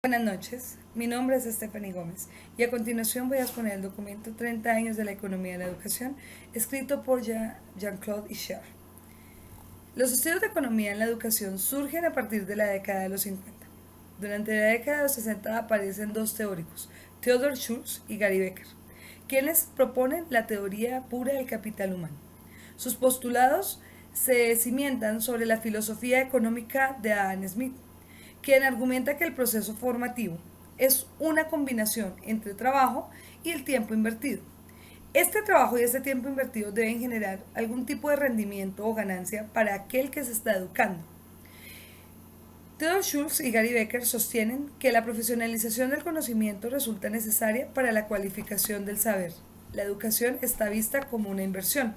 Buenas noches, mi nombre es Stephanie Gómez y a continuación voy a exponer el documento 30 años de la economía de la educación, escrito por Jean-Claude Ishard. Los estudios de economía en la educación surgen a partir de la década de los 50. Durante la década de los 60 aparecen dos teóricos, Theodore Schultz y Gary Becker, quienes proponen la teoría pura del capital humano. Sus postulados se cimientan sobre la filosofía económica de Adam Smith, quien argumenta que el proceso formativo es una combinación entre trabajo y el tiempo invertido. Este trabajo y este tiempo invertido deben generar algún tipo de rendimiento o ganancia para aquel que se está educando. Theodore Schultz y Gary Becker sostienen que la profesionalización del conocimiento resulta necesaria para la cualificación del saber. La educación está vista como una inversión.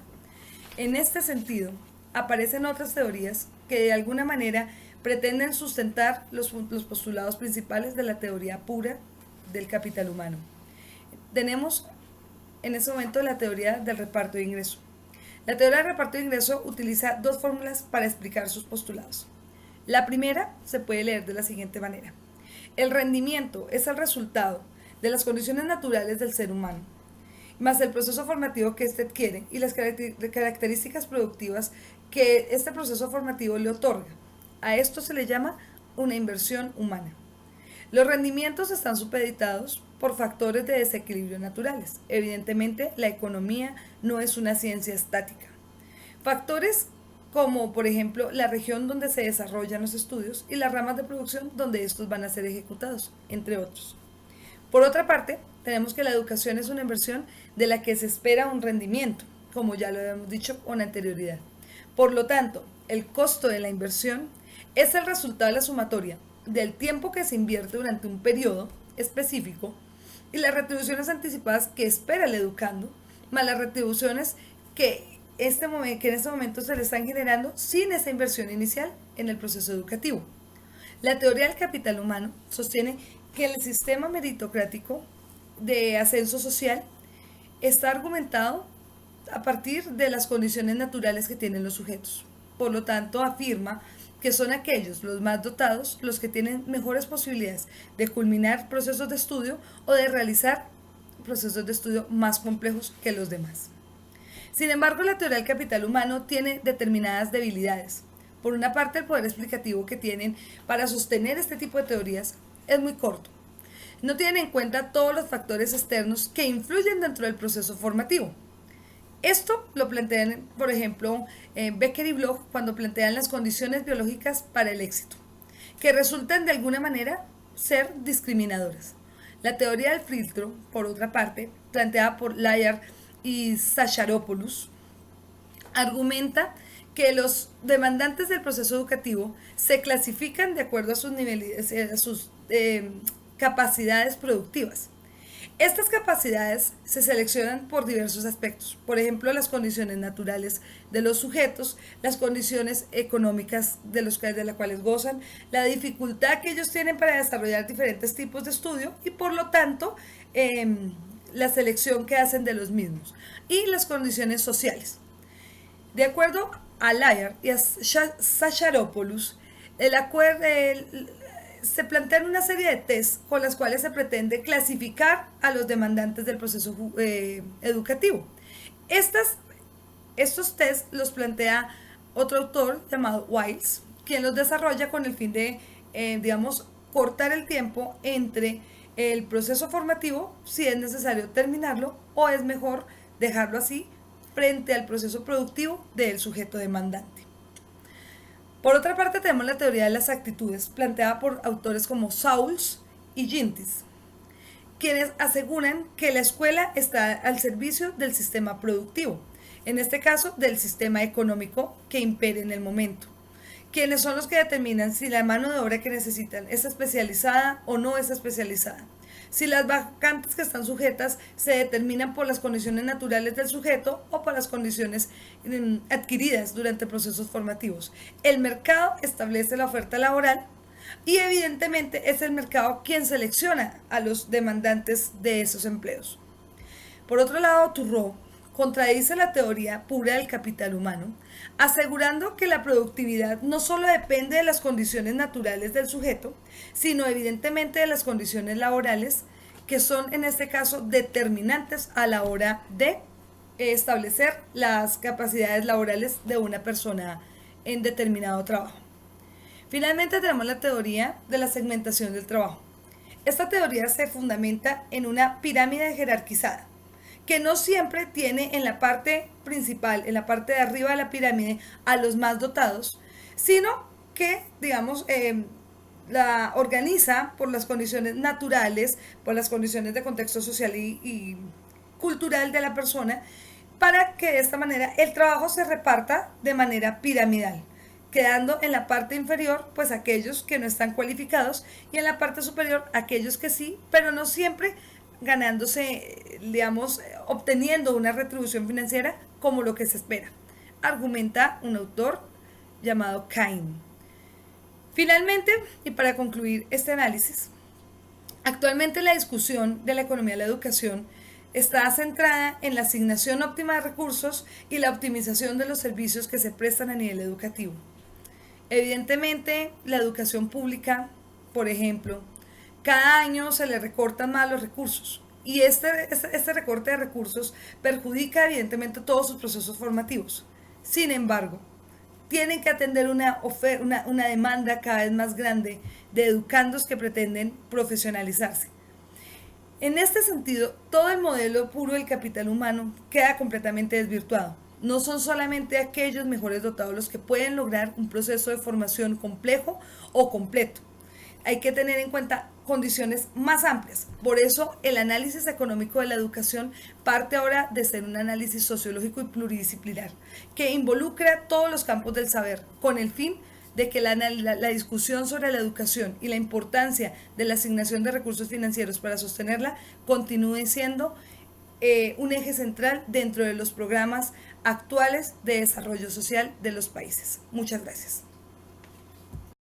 En este sentido, aparecen otras teorías que de alguna manera pretenden sustentar los postulados principales de la teoría pura del capital humano. Tenemos en este momento la teoría del reparto de ingreso. La teoría del reparto de ingreso utiliza dos fórmulas para explicar sus postulados. La primera se puede leer de la siguiente manera. El rendimiento es el resultado de las condiciones naturales del ser humano, más el proceso formativo que éste adquiere y las características productivas que este proceso formativo le otorga. A esto se le llama una inversión humana. Los rendimientos están supeditados por factores de desequilibrio naturales. Evidentemente, la economía no es una ciencia estática. Factores como, por ejemplo, la región donde se desarrollan los estudios y las ramas de producción donde estos van a ser ejecutados, entre otros. Por otra parte, tenemos que la educación es una inversión de la que se espera un rendimiento, como ya lo habíamos dicho con anterioridad. Por lo tanto, el costo de la inversión es el resultado de la sumatoria del tiempo que se invierte durante un periodo específico y las retribuciones anticipadas que espera el educando, más las retribuciones que en este momento se le están generando sin esa inversión inicial en el proceso educativo. La teoría del capital humano sostiene que el sistema meritocrático de ascenso social está argumentado a partir de las condiciones naturales que tienen los sujetos. Por lo tanto, afirma que son aquellos, los más dotados, los que tienen mejores posibilidades de culminar procesos de estudio o de realizar procesos de estudio más complejos que los demás. Sin embargo, la teoría del capital humano tiene determinadas debilidades. Por una parte, el poder explicativo que tienen para sostener este tipo de teorías es muy corto. No tienen en cuenta todos los factores externos que influyen dentro del proceso formativo. Esto lo plantean, por ejemplo, Becker y Bloch cuando plantean las condiciones biológicas para el éxito, que resultan de alguna manera ser discriminadoras. La teoría del filtro, por otra parte, planteada por Layard y Zacharopoulos, argumenta que los demandantes del proceso educativo se clasifican de acuerdo a sus niveles, a sus capacidades productivas. Estas capacidades se seleccionan por diversos aspectos, por ejemplo, las condiciones naturales de los sujetos, las condiciones económicas de las cuales gozan, la dificultad que ellos tienen para desarrollar diferentes tipos de estudio y por lo tanto la selección que hacen de los mismos y las condiciones sociales. De acuerdo a Layard y a Zacharopoulos, se plantean una serie de tests con las cuales se pretende clasificar a los demandantes del proceso educativo. Estos tests los plantea otro autor llamado Wiles, quien los desarrolla con el fin de, cortar el tiempo entre el proceso formativo, si es necesario terminarlo, o es mejor dejarlo así frente al proceso productivo del sujeto demandante. Por otra parte, tenemos la teoría de las actitudes, planteada por autores como Sauls y Gintis, quienes aseguran que la escuela está al servicio del sistema productivo, en este caso del sistema económico que impere en el momento, quienes son los que determinan si la mano de obra que necesitan es especializada o no es especializada, si las vacantes que están sujetas se determinan por las condiciones naturales del sujeto o por las condiciones adquiridas durante procesos formativos. El mercado establece la oferta laboral y evidentemente es el mercado quien selecciona a los demandantes de esos empleos. Por otro lado, Thoreau contradice la teoría pura del capital humano, asegurando que la productividad no solo depende de las condiciones naturales del sujeto, sino evidentemente de las condiciones laborales, que son en este caso determinantes a la hora de establecer las capacidades laborales de una persona en determinado trabajo. Finalmente tenemos la teoría de la segmentación del trabajo. Esta teoría se fundamenta en una pirámide jerarquizada, que no siempre tiene en la parte principal, en la parte de arriba de la pirámide, a los más dotados, sino que, digamos, la organiza por las condiciones naturales, por las condiciones de contexto social y cultural de la persona, para que de esta manera el trabajo se reparta de manera piramidal, quedando en la parte inferior pues aquellos que no están cualificados y en la parte superior aquellos que sí, pero no siempre ganándose, digamos, obteniendo una retribución financiera como lo que se espera, argumenta un autor llamado Cain. Finalmente, y para concluir este análisis, actualmente la discusión de la economía de la educación está centrada en la asignación óptima de recursos y la optimización de los servicios que se prestan a nivel educativo. Evidentemente, la educación pública, por ejemplo, cada año se le recortan más los recursos y este recorte de recursos perjudica evidentemente todos sus procesos formativos. Sin embargo, tienen que atender una demanda cada vez más grande de educandos que pretenden profesionalizarse. En este sentido, todo el modelo puro del capital humano queda completamente desvirtuado. No son solamente aquellos mejores dotados los que pueden lograr un proceso de formación complejo o completo. Hay que tener en cuenta condiciones más amplias. Por eso el análisis económico de la educación parte ahora de ser un análisis sociológico y pluridisciplinar que involucra todos los campos del saber con el fin de que la discusión sobre la educación y la importancia de la asignación de recursos financieros para sostenerla continúe siendo un eje central dentro de los programas actuales de desarrollo social de los países. Muchas gracias.